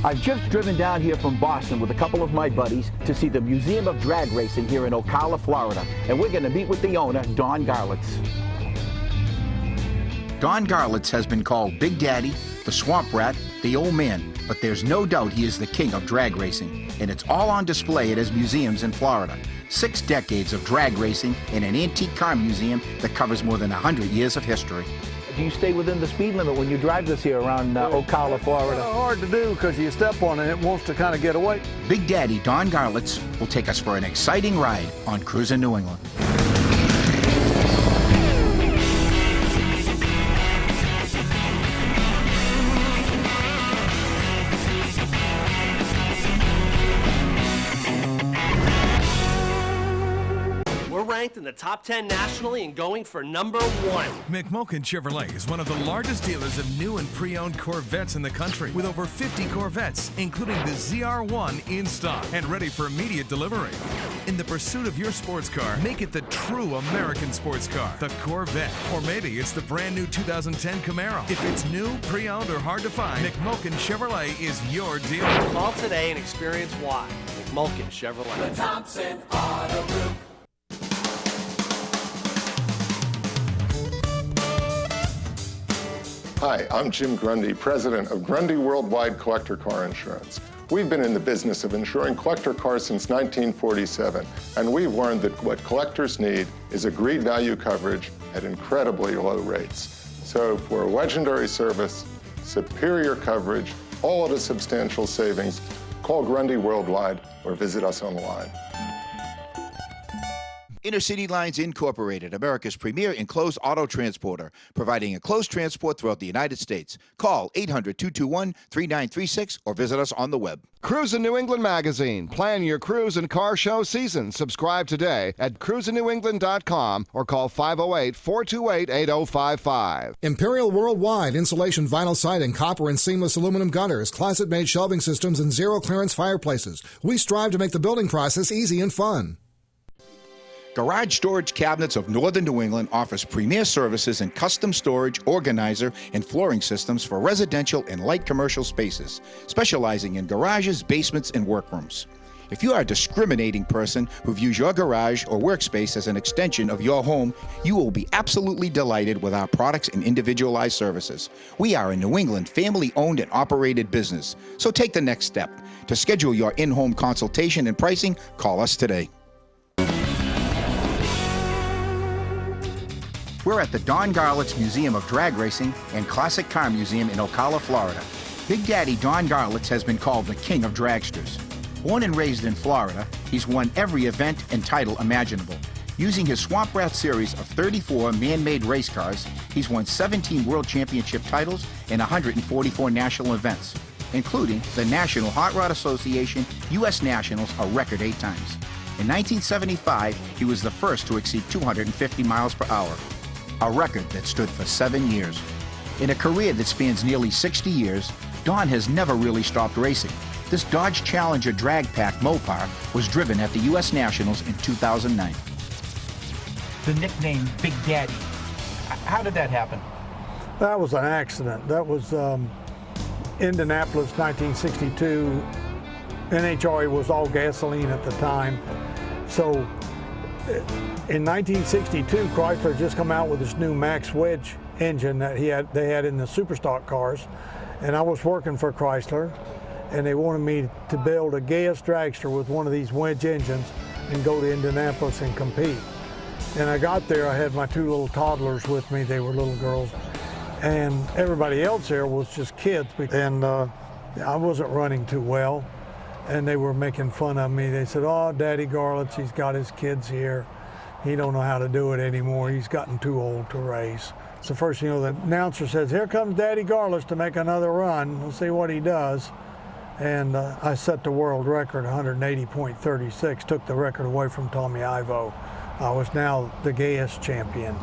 I've just driven down here from Boston with a couple of my buddies to see the Museum of Drag Racing here in Ocala, Florida. And we're going to meet with the owner, Don Garlits. Don Garlits has been called Big Daddy, the Swamp Rat, the Old Man, but there's no doubt he is the king of drag racing, and it's all on display at his museums in Florida. 6 decades of drag racing in an antique car museum that covers more than 100 years of history. Do you stay within the speed limit when you drive this here around Ocala, Florida? Hard to do because you step on it, it wants to kind of get away. Big Daddy Don Garlits will take us for an exciting ride on Cruisin' New England. Ranked in the top 10 nationally and going for number 1. McMulkin Chevrolet is one of the largest dealers of new and pre-owned Corvettes in the country, with over 50 Corvettes, including the ZR1 in stock and ready for immediate delivery. In the pursuit of your sports car, make it the true American sports car, the Corvette. Or maybe it's the brand new 2010 Camaro. If it's new, pre-owned, or hard to find, McMulkin Chevrolet is your dealer. Call today and experience why. McMulkin Chevrolet. The Thompson Auto Group. Hi, I'm Jim Grundy, president of Grundy Worldwide Collector Car Insurance. We've been in the business of insuring collector cars since 1947, and we've learned that what collectors need is agreed value coverage at incredibly low rates. So for a legendary service, superior coverage, all at a substantial savings, call Grundy Worldwide or visit us online. Intercity Lines Incorporated, America's premier enclosed auto transporter, providing enclosed transport throughout the United States. Call 800-221-3936 or visit us on the web. Cruisin' New England magazine. Plan your cruise and car show season. Subscribe today at cruisingnewengland.com or call 508-428-8055. Imperial Worldwide insulation vinyl siding, copper and seamless aluminum gutters, closet-made shelving systems, and zero clearance fireplaces. We strive to make the building process easy and fun. Garage Storage Cabinets of Northern New England offers premier services in custom storage, organizer, and flooring systems for residential and light commercial spaces, specializing in garages, basements, and workrooms. If you are a discriminating person who views your garage or workspace as an extension of your home, you will be absolutely delighted with our products and individualized services. We are a New England family-owned and operated business, so take the next step. To schedule your in-home consultation and pricing, call us today. We're at the Don Garlits Museum of Drag Racing and Classic Car Museum in Ocala, Florida. Big Daddy Don Garlits has been called the king of dragsters. Born and raised in Florida, he's won every event and title imaginable. Using his Swamp Rat series of 34 man-made race cars, he's won 17 World Championship titles and 144 national events, including the National Hot Rod Association U.S. Nationals a record 8 times. In 1975, he was the first to exceed 250 miles per hour. A record that stood for 7 years. In a career that spans nearly 60 years, Don has never really stopped racing. This Dodge Challenger drag pack Mopar was driven at the U.S. Nationals in 2009. The nickname Big Daddy, how did that happen? That was an accident. That was Indianapolis, 1962. NHRA was all gasoline at the time. So in 1962, Chrysler just come out with this new Max Wedge engine that they had in the Superstock cars, and I was working for Chrysler, and they wanted me to build a gas dragster with one of these Wedge engines and go to Indianapolis and compete. And I got there, I had my 2 little toddlers with me, they were little girls, and everybody else there was just kids, and I wasn't running too well. And they were making fun of me. They said, "Oh, Daddy Garlits, he's got his kids here. He don't know how to do it anymore. He's gotten too old to race." It's the first thing you know, the announcer says, "Here comes Daddy Garlits to make another run. We'll see what he does." And I set the world record, 180.36, took the record away from Tommy Ivo. I was now the gas champion.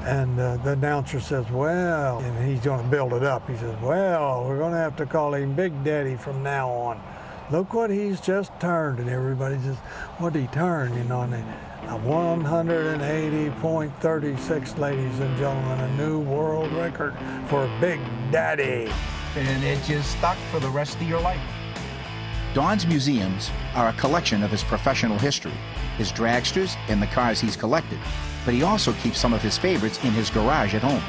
And the announcer says, "Well," and he's going to build it up. He says, "Well, we're going to have to call him Big Daddy from now on. Look what he's just turned." And everybody just, "What did he turn?" You know, and 180.36, ladies and gentlemen, a new world record for Big Daddy. and it just stuck for the rest of your life. Don's museums are a collection of his professional history, his dragsters, and the cars he's collected, but he also keeps some of his favorites in his garage at home.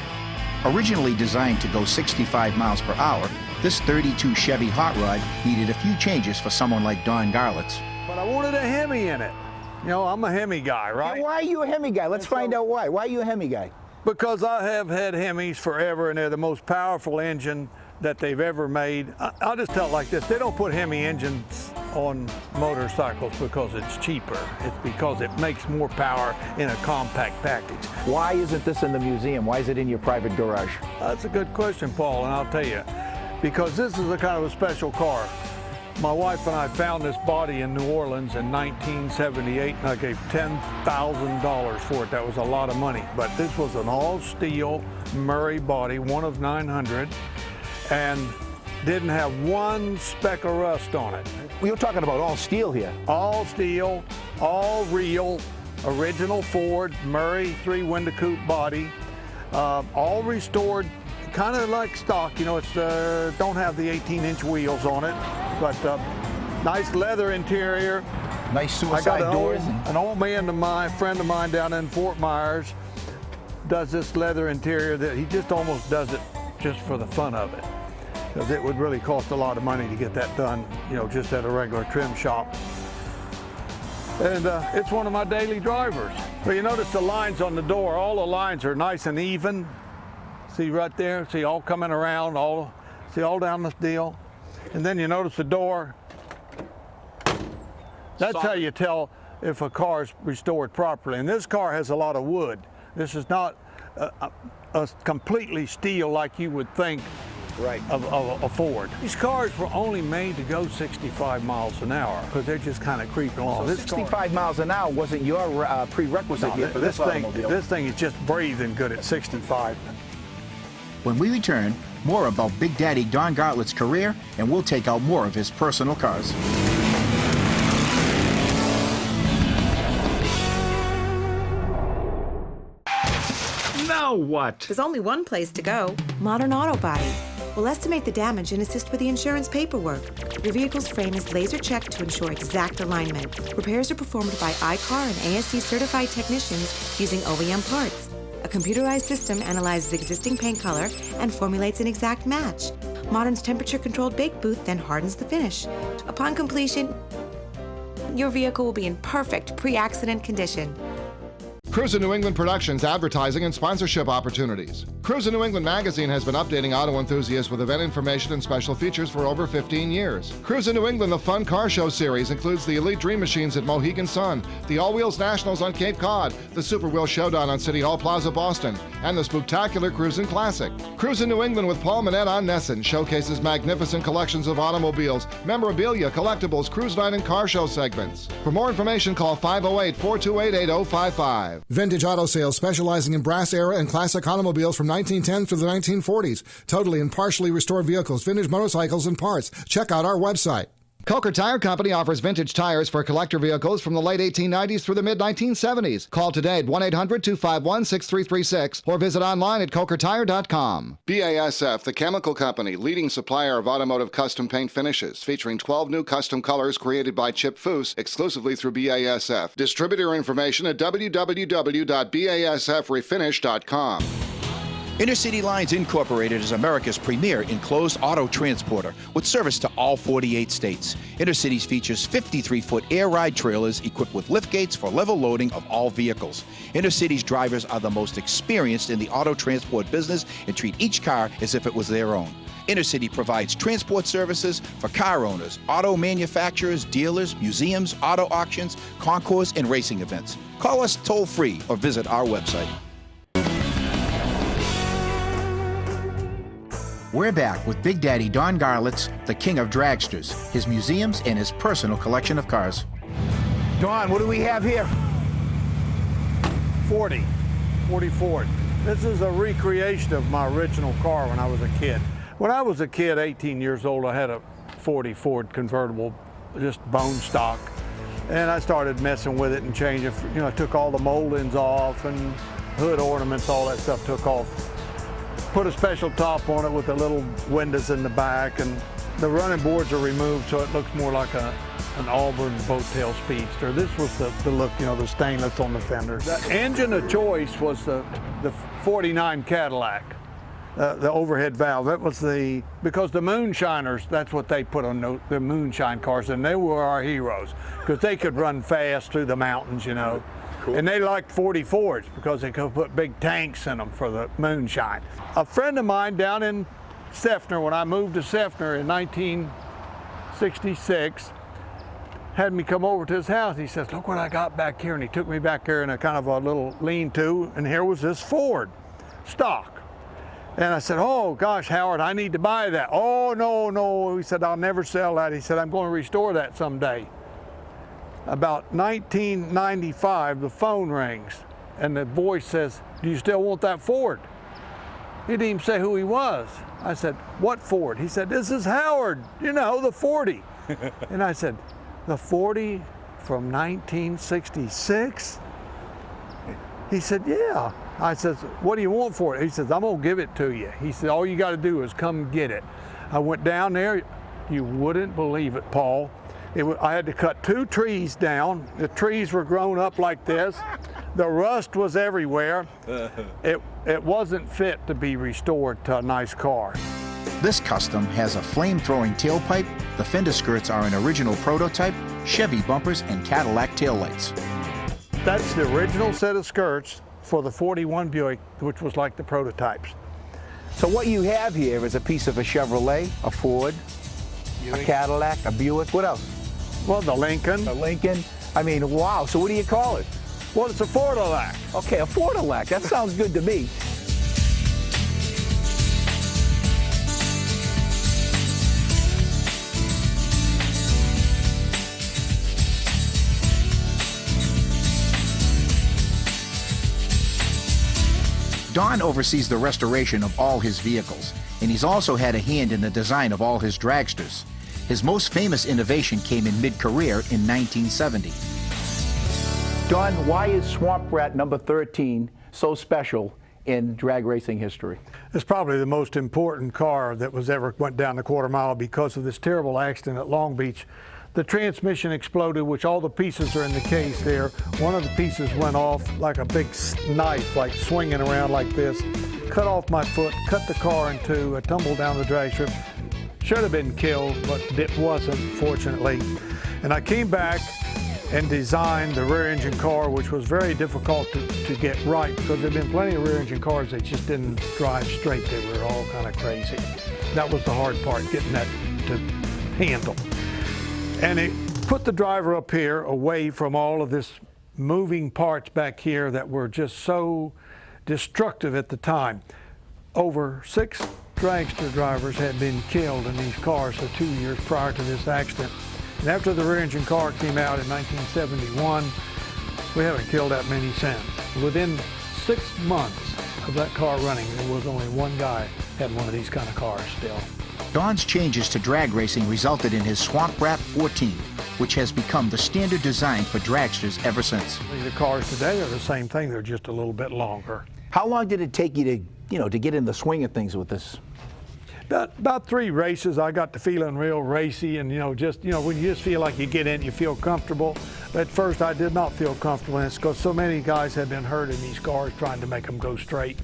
Originally designed to go 65 miles per hour, this 32 Chevy hot rod needed a few changes for someone like Don Garlits. But I wanted a Hemi in it. You know, I'm a Hemi guy, right? Yeah, why are you a Hemi guy? Let's find out why. Why are you a Hemi guy? Because I have had Hemis forever, and they're the most powerful engine that they've ever made. I'll just tell it like this. They don't put Hemi engines on motorcycles because it's cheaper. It's because it makes more power in a compact package. Why isn't this in the museum? Why is it in your private garage? That's a good question, Paul, and I'll tell you. Because this is a kind of a special car. My wife and I found this body in New Orleans in 1978, and I gave $10,000 for it. That was a lot of money. But this was an all-steel Murray body, one of 900, and didn't have one speck of rust on it. You're talking about all steel here. All steel, all real, original Ford Murray 3-window coupe body, all restored, kind of like stock. You know, it's don't have the 18-inch wheels on it, but nice leather interior. Nice suicide doors. An old man of mine, friend of mine down in Fort Myers, does this leather interior that he just almost does it just for the fun of it, because it would really cost a lot of money to get that done, you know, just at a regular trim shop. And it's one of my daily drivers. But you notice the lines on the door, all the lines are nice and even. See right there, see all coming around, see all down this deal. And then you notice the door. That's how you tell if a car is restored properly. And this car has a lot of wood. This is not a completely steel like you would think of a Ford. These cars were only made to go 65 miles an hour because they're just kind of creeping along. So 65 miles an hour wasn't your prerequisite here for this automobile. This thing is just breathing good at 65. When we return, more about Big Daddy Don Garlits' career, and we'll take out more of his personal cars. Now what? There's only one place to go, Modern Auto Body. We'll estimate the damage and assist with the insurance paperwork. Your vehicle's frame is laser checked to ensure exact alignment. Repairs are performed by ICAR and ASC certified technicians using OEM parts. A computerized system analyzes existing paint color and formulates an exact match. Modern's temperature-controlled bake booth then hardens the finish. Upon completion, your vehicle will be in perfect pre-accident condition. Cruisin' New England Productions advertising and sponsorship opportunities. Cruisin' New England magazine has been updating auto enthusiasts with event information and special features for over 15 years. Cruisin' New England, the Fun Car Show series, includes the Elite Dream Machines at Mohegan Sun, the All Wheels Nationals on Cape Cod, the Super Wheel Showdown on City Hall Plaza, Boston, and the Spooktacular Cruisin' Classic. Cruisin' New England with Paul Manette on Nesson showcases magnificent collections of automobiles, memorabilia, collectibles, cruise night, and car show segments. For more information, call 508-428-8055. Vintage Auto Sales, specializing in brass era and classic automobiles from 1910 through the 1940s. Totally and partially restored vehicles, vintage motorcycles, and parts. Check out our website. Coker Tire Company offers vintage tires for collector vehicles from the late 1890s through the mid-1970s. Call today at 1-800-251-6336 or visit online at cokertire.com. BASF, the chemical company, leading supplier of automotive custom paint finishes, featuring 12 new custom colors created by Chip Foose exclusively through BASF. Distributor information at www.basfrefinish.com. Intercity Lines Incorporated is America's premier enclosed auto transporter with service to all 48 states. Intercities features 53-foot air ride trailers equipped with lift gates for level loading of all vehicles. Intercity's drivers are the most experienced in the auto transport business and treat each car as if it was their own. Intercity provides transport services for car owners, auto manufacturers, dealers, museums, auto auctions, concours, and racing events. Call us toll-free or visit our website. We're back with Big Daddy Don Garlits, the king of dragsters, his museums, and his personal collection of cars. Don, what do we have here? 40 Ford. This is a recreation of my original car when I was a kid. When I was a kid, 18 years old, I had a 40 Ford convertible, just bone stock. And I started messing with it and changing, I took all the moldings off and hood ornaments, all that stuff took off. put a special top on it with the little windows in the back, and the running boards are removed so it looks more like an Auburn boat tail speedster. This was the look, you know, the stainless on the fenders. The engine of choice was the 49 Cadillac, the overhead valve. That was because the Moonshiners, that's what they put on the Moonshine cars, and they were our heroes because they could run fast through the mountains, you know. Cool. And they liked 44s because they could put big tanks in them for the Moonshine. A friend of mine down in Seffner, when I moved to Seffner in 1966, had me come over to his house. He says, look what I got back here. And he took me back there in a kind of a little lean-to, and here was this Ford stock. And I said, oh gosh, Howard, I need to buy that. Oh, no. He said, I'll never sell that. He said, I'm going to restore that someday. About 1995, the phone rings, and the voice says, do you still want that Ford? He didn't even say who he was. I said, what Ford? He said, this is Howard, you know, the 40. And I said, the 40 from 1966? He said, yeah. I said, what do you want for it? He says, I'm gonna give it to you. He said, all you gotta do is come get it. I went down there. You wouldn't believe it, Paul. I had to cut 2 trees down. The trees were grown up like this. The rust was everywhere. It wasn't fit to be restored to a nice car. This Custom has a flame-throwing tailpipe, the fender skirts are an original prototype, Chevy bumpers, and Cadillac taillights. That's the original set of skirts for the 41 Buick, which was like the prototypes. So what you have here is a piece of a Chevrolet, a Ford, Buick, a Cadillac, a Buick. What else? Well, the Lincoln. A Lincoln. I mean, wow. So what do you call it? Well, it's a Ford-a-lac. Okay, a Ford-a-lac. That sounds good to me. Don oversees the restoration of all his vehicles, and he's also had a hand in the design of all his dragsters. His most famous innovation came in mid-career in 1970. Don, why is Swamp Rat number 13 so special in drag racing history? It's probably the most important car that was ever went down the quarter mile because of this terrible accident at Long Beach. The transmission exploded, which all the pieces are in the case there. One of the pieces went off like a big knife, like swinging around like this. Cut off my foot, cut the car in 2, I tumbled down the drag strip. Should have been killed, but it wasn't, fortunately. And I came back and designed the rear engine car, which was very difficult to get right because there had been plenty of rear engine cars that just didn't drive straight. They were all kind of crazy. That was the hard part, getting that to handle. And it put the driver up here away from all of this moving parts back here that were just so destructive at the time. Over 6 dragster drivers had been killed in these cars for 2 years prior to this accident. And after the rear engine car came out in 1971, we haven't killed that many since. Within 6 months of that car running, there was only one guy had one of these kind of cars still. Don's changes to drag racing resulted in his Swamp Rat 14, which has become the standard design for dragsters ever since. The cars today are the same thing, they're just a little bit longer. How long did it take you to get in the swing of things with this? About 3 races, I got to feeling real racy, and when you just feel like you get in, you feel comfortable. At first, I did not feel comfortable in this because so many guys had been hurt in these cars trying to make them go straight.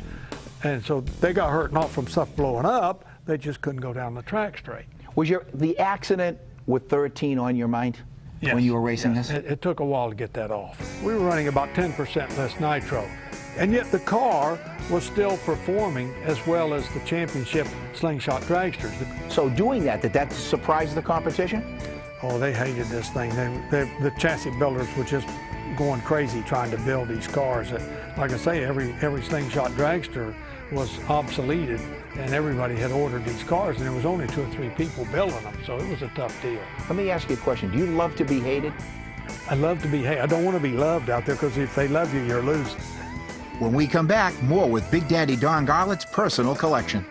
And so they got hurt not from stuff blowing up, they just couldn't go down the track straight. Was the accident with 13 on your mind when you were racing this? It took a while to get that off. We were running about 10% less nitro, and yet the car was still performing as well as the championship slingshot dragsters. So doing that, did that surprise the competition? Oh, they hated this thing. The chassis builders were just going crazy trying to build these cars. Like I say, every slingshot dragster was obsoleted, and everybody had ordered these cars, and there was only 2 or 3 people building them, so it was a tough deal. Let me ask you a question. Do you love to be hated? I love to be hated. I don't want to be loved out there, because if they love you, you're losing. When we come back, more with Big Daddy Don Garlits' personal collection.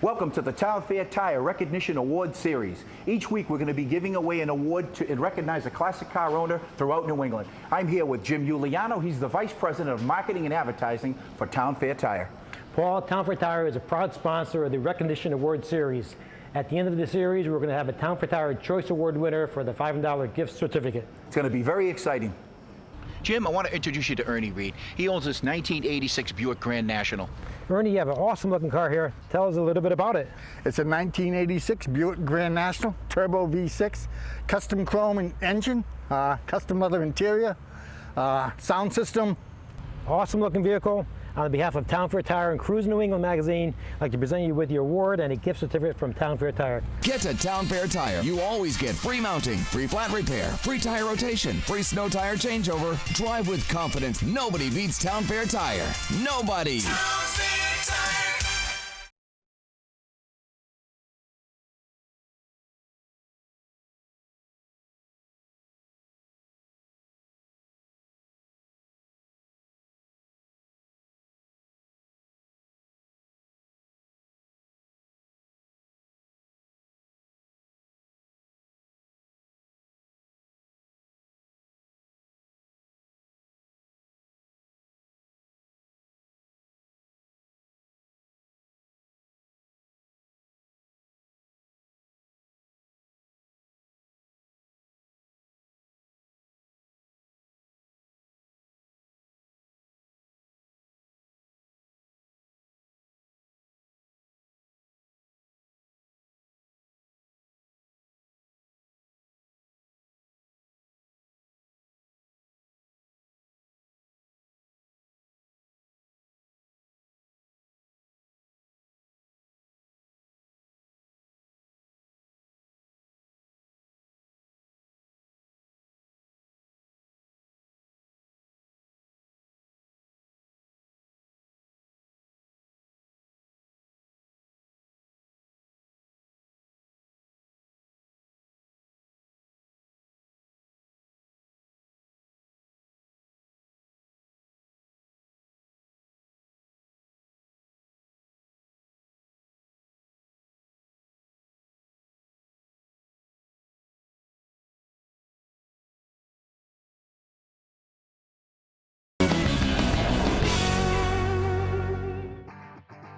Welcome Welcome to the Town Fair Tire Recognition Award Series. Each week we're going to be giving away an award to and recognize a classic car owner throughout New England. I'm here with Jim Giuliano. He's the Vice President of Marketing and Advertising for Town Fair Tire. Paul, Town Fair Tire is a proud sponsor of the Recognition Award Series. At the end of the series, we're going to have a Town Fair Tire Choice Award winner for the $5 gift certificate. It's going to be very exciting. Jim, I want to introduce you to Ernie Reed. He owns this 1986 Buick Grand National. Ernie, you have an awesome looking car here. Tell us a little bit about it. It's a 1986 Buick Grand National, turbo V6, custom chrome engine, custom leather interior, sound system. Awesome looking vehicle. On behalf of Town Fair Tire and Cruise New England magazine, I'd like to present you with your award and a gift certificate from Town Fair Tire. Get to Town Fair Tire. You always get free mounting, free flat repair, free tire rotation, free snow tire changeover. Drive with confidence. Nobody beats Town Fair Tire. Nobody. Town Fair Tire.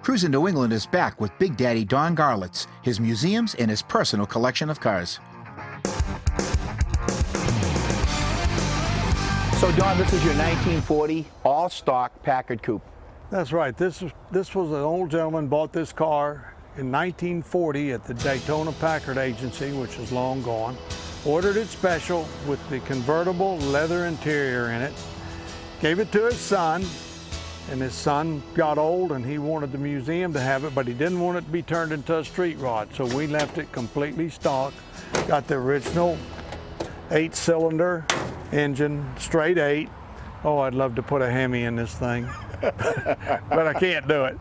Cruising New England is back with Big Daddy Don Garlits, his museums, and his personal collection of cars. So, Don, this is your 1940 all-stock Packard Coupe. That's right. This was an old gentleman bought this car in 1940 at the Daytona Packard Agency, which is long gone. Ordered it special with the convertible leather interior in it. Gave it to his son. And his son got old and he wanted the museum to have it, but he didn't want it to be turned into a street rod. So we left it completely stock. Got the original 8-cylinder engine, straight 8. Oh, I'd love to put a Hemi in this thing, but I can't do it.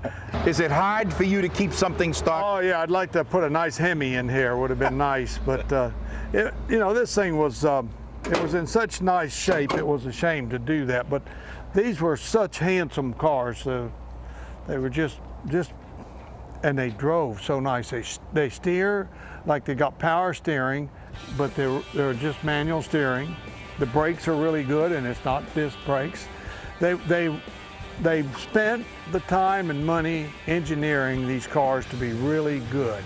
Is it hard for you to keep something stock? Oh yeah, I'd like to put a nice Hemi in here. Would have been nice, but you know, this thing was it was in such nice shape. It was a shame to do that, but these were such handsome cars. They were just, and they drove so nice. They steer like they got power steering, but they're just manual steering. The brakes are really good, and it's not disc brakes. They spent the time and money engineering these cars to be really good.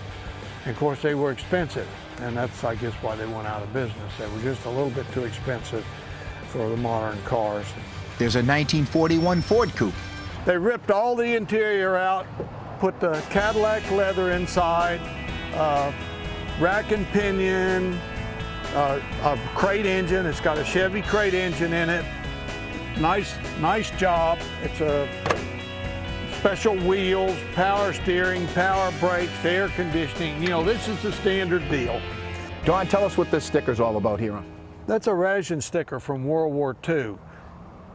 And of course, they were expensive, and that's, I guess, why they went out of business. They were just a little bit too expensive for the modern cars. There's a 1941 Ford Coupe. They ripped all the interior out, put the Cadillac leather inside, rack and pinion, a crate engine. It's got a Chevy crate engine in it. Nice job. It's a special wheels, power steering, power brakes, air conditioning. You know, this is the standard deal. Don, tell us what this sticker's all about here. That's a ration sticker from World War II.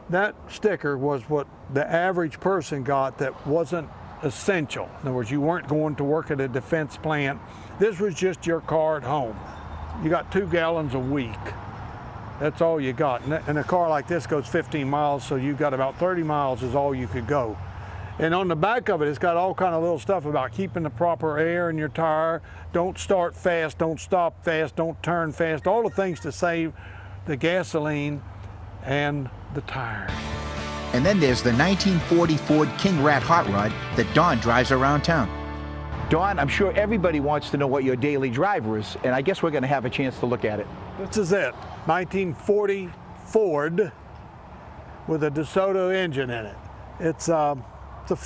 That sticker was what the average person got that wasn't essential. In other words, you weren't going to work at a defense plant. This was just your car at home. You got 2 gallons a week. That's all you got. And a car like this goes 15 miles, so you got about 30 miles is all you could go. And on the back of it, it's got all kind of little stuff about keeping the proper air in your tire. Don't start fast, don't stop fast, don't turn fast. All the things to save the gasoline and the tires. And then there's the 1940 Ford King Rat hot rod that Don drives around town. Don, I'm sure everybody wants to know what your daily driver is, and I guess we're going to have a chance to look at it. This is it, 1940 Ford with a DeSoto engine in it. It's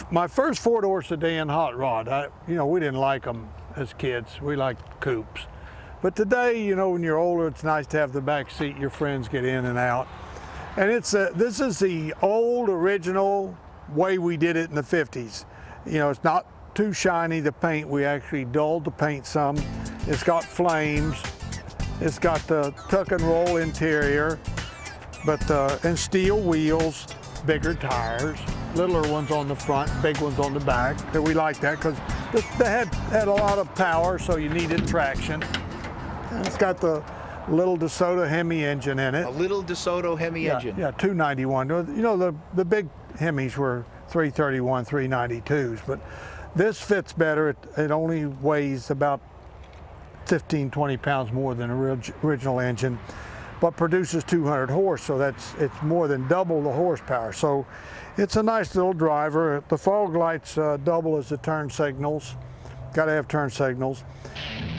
my first four-door sedan hot rod. We didn't like them as kids. We liked coupes. But today, when you're older, it's nice to have the back seat. Your friends get in and out. And this is the old original way we did it in the 50s. It's not too shiny, the paint. We actually dulled the paint some. It's got flames. It's got the tuck and roll interior, and steel wheels, bigger tires, littler ones on the front, big ones on the back. And we like that because they had a lot of power, so you needed traction. And it's got the little DeSoto Hemi engine in it. A little DeSoto Hemi engine. Yeah, 291. The big Hemis were 331, 392s, but this fits better. It only weighs about 15, 20 pounds more than the original engine, but produces 200 horse, so it's more than double the horsepower. So it's a nice little driver. The fog lights double as the turn signals. Got to have turn signals.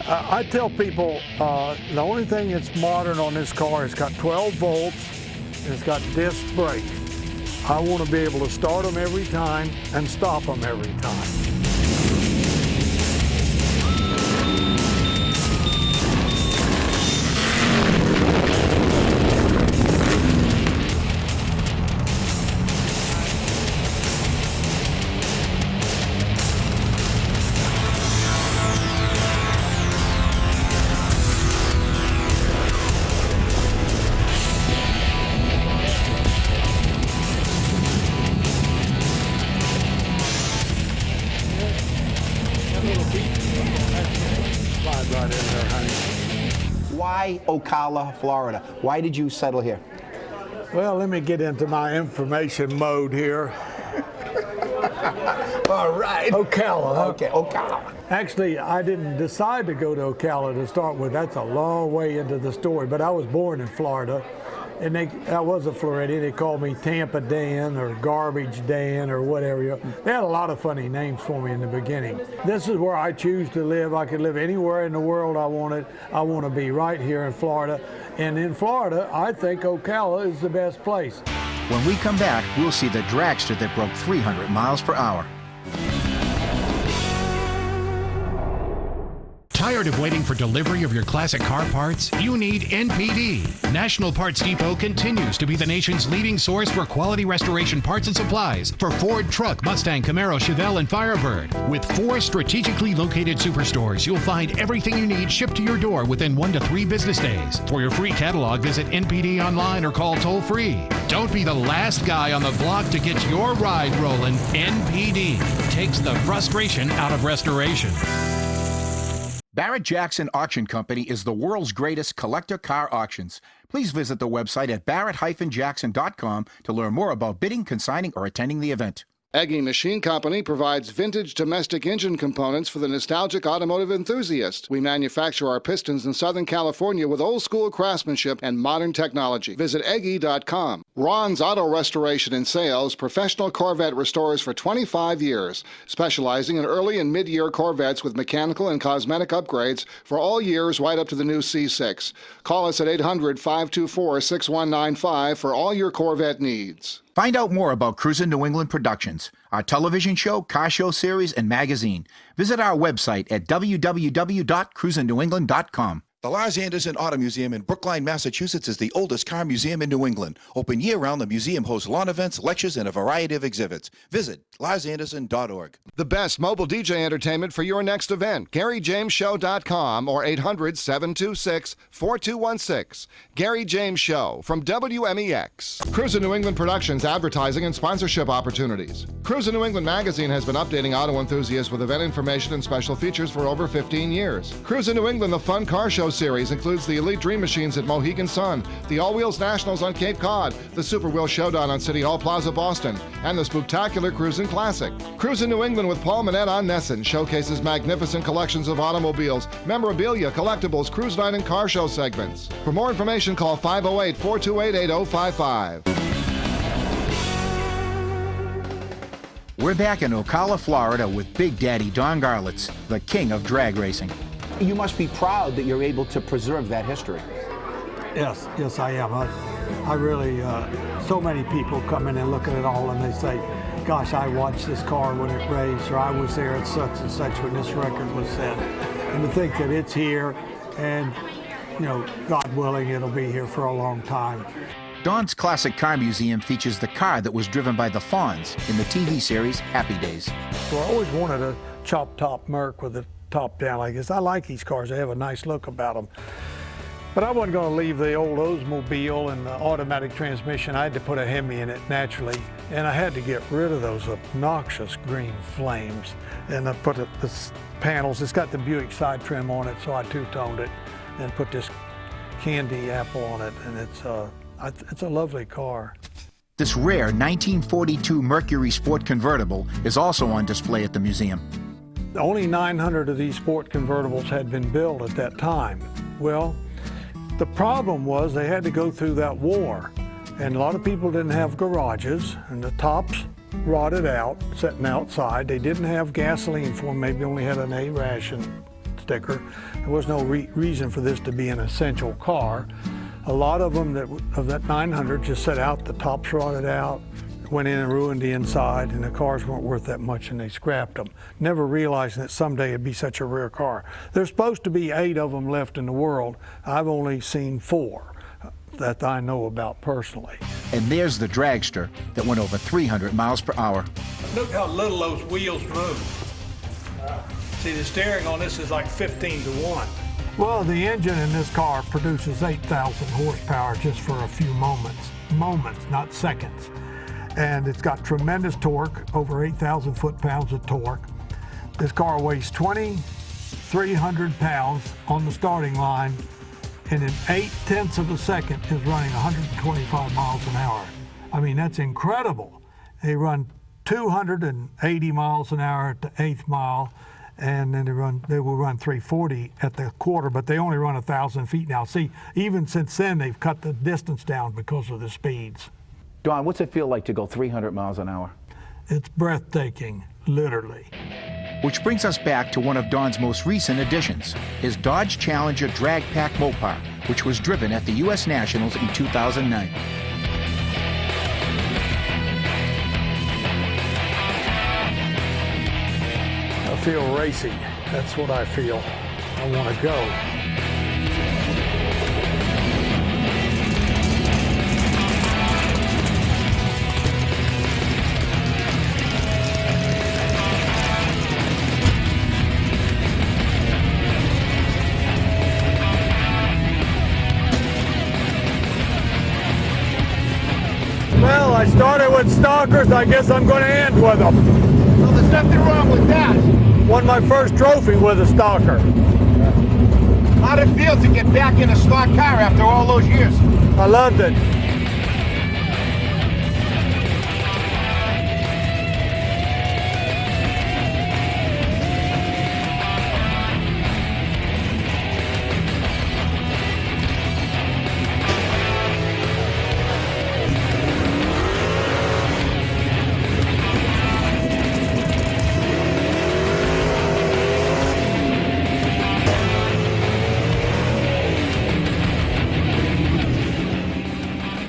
I tell people the only thing that's modern on this car, it's got 12 volts, and it's got disc brakes. I want to be able to start them every time and stop them every time. Why Ocala, Florida? Why did you settle here? Well, let me get into my information mode here. All right. Ocala. Okay, Ocala. Actually, I didn't decide to go to Ocala to start with. That's a long way into the story, but I was born in Florida. And I was a Floridian. They called me Tampa Dan or Garbage Dan or whatever. They had a lot of funny names for me in the beginning. This is where I choose to live. I could live anywhere in the world I wanted. I want to be right here in Florida. And in Florida, I think Ocala is the best place. When we come back, we'll see the dragster that broke 300 miles per hour. Tired of waiting for delivery of your classic car parts? You need NPD. National Parts Depot continues to be the nation's leading source for quality restoration parts and supplies for Ford Truck, Mustang, Camaro, Chevelle, and Firebird. With 4 strategically located superstores, you'll find everything you need shipped to your door within 1 to 3 business days. For your free catalog, visit NPD online or call toll-free. Don't be the last guy on the block to get your ride rolling. NPD takes the frustration out of restoration. Barrett-Jackson Auction Company is the world's greatest collector car auctions. Please visit the website at barrett-jackson.com to learn more about bidding, consigning, or attending the event. Eggy Machine Company provides vintage domestic engine components for the nostalgic automotive enthusiast. We manufacture our pistons in Southern California with old-school craftsmanship and modern technology. Visit eggy.com. Ron's Auto Restoration and Sales, professional Corvette restorers for 25 years, specializing in early and mid-year Corvettes with mechanical and cosmetic upgrades for all years right up to the new C6. Call us at 800-524-6195 for all your Corvette needs. Find out more about Cruisin' New England Productions, our television show, car show series, and magazine. Visit our website at www.cruisingNewEngland.com. The Lars Anderson Auto Museum in Brookline, Massachusetts is the oldest car museum in New England. Open year-round, the museum hosts lawn events, lectures, and a variety of exhibits. Visit larsanderson.org. The best mobile DJ entertainment for your next event. GaryJamesShow.com or 800-726-4216. Gary James Show from WMEX. Cruisin' New England Productions advertising and sponsorship opportunities. Cruisin' New England magazine has been updating auto enthusiasts with event information and special features for over 15 years. Cruisin' New England, the fun car show Series includes the Elite Dream Machines at Mohegan Sun, the All Wheels Nationals on Cape Cod, the Super Wheel Showdown on City Hall Plaza, Boston, and the Spooktacular Cruisin' Classic. Cruisin' New England with Paul Manette on Nesson showcases magnificent collections of automobiles, memorabilia, collectibles, cruise night, and car show segments. For more information, call 508-428-8055. We're back in Ocala, Florida with Big Daddy Don Garlits, the king of drag racing. You must be proud that you're able to preserve that history. Yes, I am. I really, so many people come in and look at it all and they say, gosh, I watched this car when it raced, or I was there at such and such when this record was set. And to think that it's here and, you know, God willing, it'll be here for a long time. Don's Classic Car Museum features the car that was driven by the Fonz in the TV series Happy Days. So I always wanted a chop-top Merc with the top down like this. I like these cars. They have a nice look about them. But I wasn't going to leave the old Oldsmobile and the automatic transmission. I had to put a Hemi in it naturally. And I had to get rid of those obnoxious green flames. And I put the panels, it's got the Buick side trim on it, so I two-toned it and put this candy apple on it. And it's a lovely car. This rare 1942 Mercury Sport convertible is also on display at the museum. Only 900 of these sport convertibles had been built at that time. Well, the problem was they had to go through that war, and a lot of people didn't have garages, and the tops rotted out, sitting outside. They didn't have gasoline for them, maybe only had an A ration sticker. There was no reason for this to be an essential car. A lot of them, of that 900, just sat out, the tops rotted out, went in and ruined the inside, and the cars weren't worth that much and they scrapped them, never realizing that someday it'd be such a rare car. There's supposed to be 8 of them left in the world. I've only seen 4 that I know about personally. And there's the dragster that went over 300 miles per hour. Look how little those wheels move. See, the steering on this is like 15 to 1. Well, the engine in this car produces 8,000 horsepower just for a few moments, not seconds. And it's got tremendous torque, over 8,000 foot-pounds of torque. This car weighs 2,300 pounds on the starting line, and in 0.8 of a second is running 125 miles an hour. I mean, that's incredible. They run 280 miles an hour at the 8th mile, and then they will run 340 at the quarter, but they only run 1,000 feet now. See, even since then, they've cut the distance down because of the speeds. Don, what's it feel like to go 300 miles an hour? It's breathtaking, literally. Which brings us back to one of Don's most recent additions, his Dodge Challenger Drag Pack Mopar, which was driven at the U.S. Nationals in 2009. I feel racy. That's what I feel. I want to go. Well, I started with stalkers. I guess I'm going to end with them. So there's nothing wrong with that. Won my first trophy with a stalker. How'd it feel to get back in a stock car after all those years? I loved it.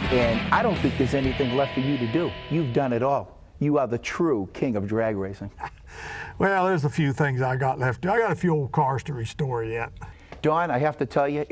And I don't think there's anything left for you to do. You've done it all. You are the true king of drag racing. Well, there's a few things I got left. I got a few old cars to restore yet. Don, I have to tell you,